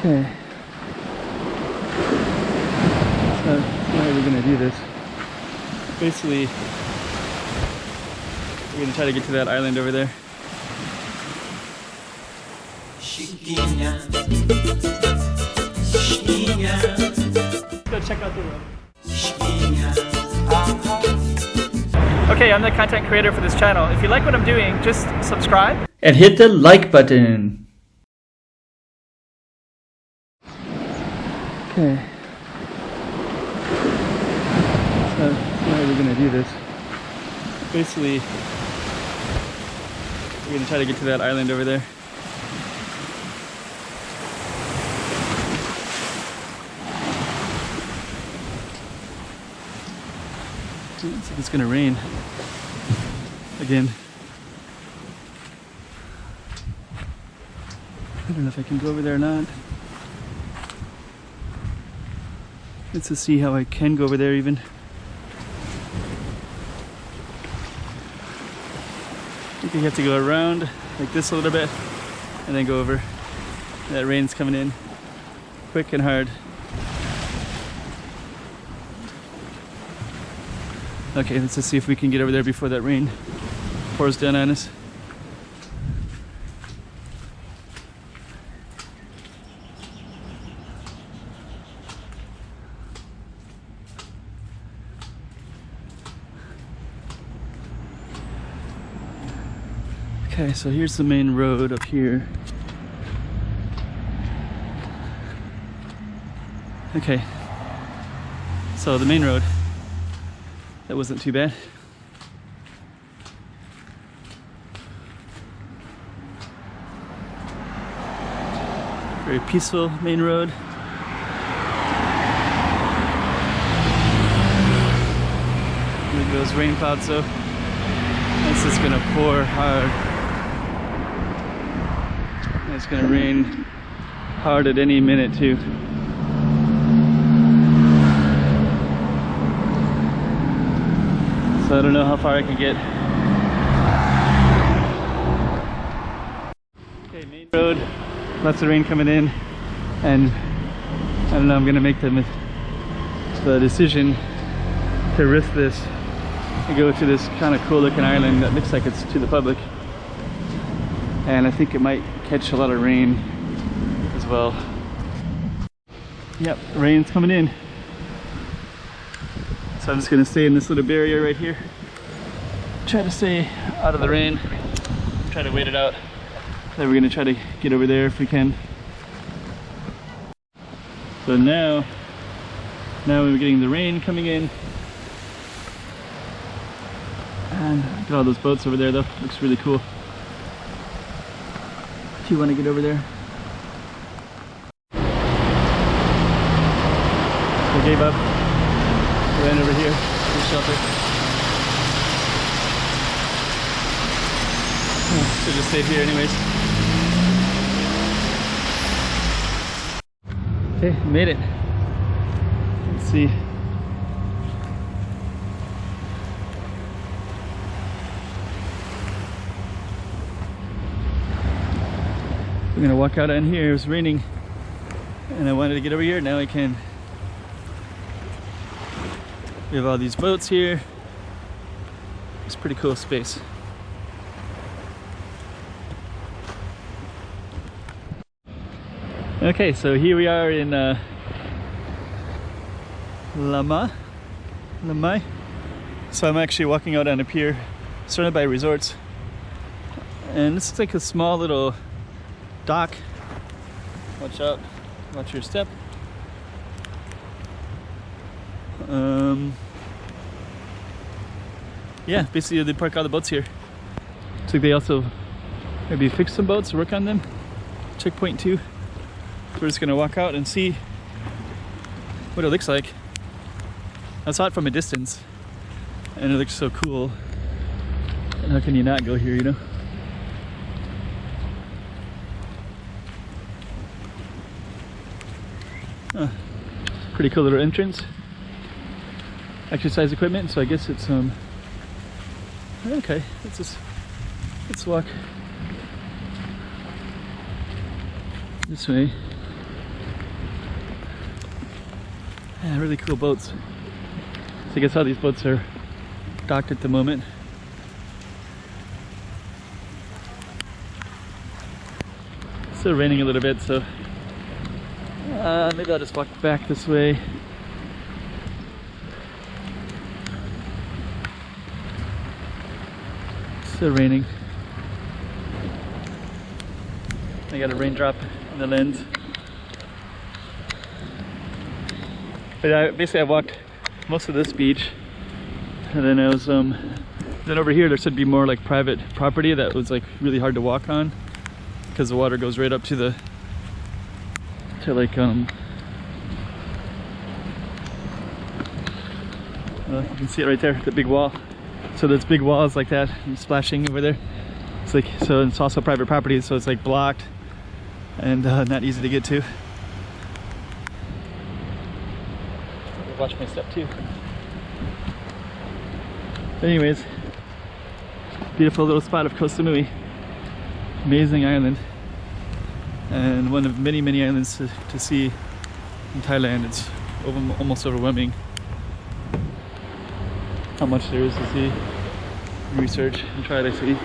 Okay. So how are we gonna do this? Basically, we're gonna try to get to that island over there. Let's go check out the road. Okay, I'm the content creator for this channel. If you like what I'm doing, just subscribe and hit the like button. Okay. So how are we gonna do this? Basically, we're gonna try to get to that island over there. Looks like it's gonna rain again. I don't know if I can go over there or not. Let's just see how I can go over there even. I think you have to go around like this a little bit and then go over. That rain's coming in quick and hard. Okay, let's just see if we can get over there before that rain pours down on us. Okay, so here's the main road up here. Okay, so the main road, that wasn't too bad. Very peaceful main road. Look at those rain clouds though. It's just gonna pour hard. It's gonna rain hard at any minute too. So I don't know how far I can get. Okay, main road, lots of rain coming in, and I don't know, I'm gonna make the decision to risk this and go to this kind of cool looking island that looks like it's to the public. And I think it might catch a lot of rain as well. Yep, rain's coming in. So I'm just gonna stay in this little barrier right here. Try to stay out of the rain. Try to wait it out. Then we're gonna try to get over there if we can. So now we're getting the rain coming in. And look at all those boats over there though. Looks really cool. If you want to get over there. I gave up. Ran over here to the shelter. Should have stayed here anyways. Okay, made it. Let's see. We're gonna walk out on here. It was raining and I wanted to get over here. Now I can. We have all these boats here. It's a pretty cool space. Okay, so here we are in Lamai. So I'm actually walking out on a pier surrounded by resorts. And this is like a small little dock. Watch out, watch your step. Yeah, basically they park all the boats here. Looks like they also maybe fix some boats, work on them. Checkpoint 2. We're just gonna walk out and see what it looks like. I saw it from a distance and it looks so cool. And how can you not go here, you know? Pretty cool little entrance. Exercise equipment, so I guess it's okay, let's walk this way. Yeah, really cool boats. So I guess all these boats are docked at the moment. It's still raining a little bit, so maybe I'll just walk back this way. Still raining. I got a raindrop in the lens. But basically I walked most of this beach, and then I was then over here there should be more like private property that was like really hard to walk on because the water goes right up to the like you can see it right there, the big wall. So there's big walls like that and splashing over there. It's like, so it's also private property, so it's like blocked and not easy to get to. Watch my step too. But anyways, beautiful little spot of Koh Samui. Amazing island, and one of many islands to see in Thailand. It's almost overwhelming how much there is to see, research and try to see.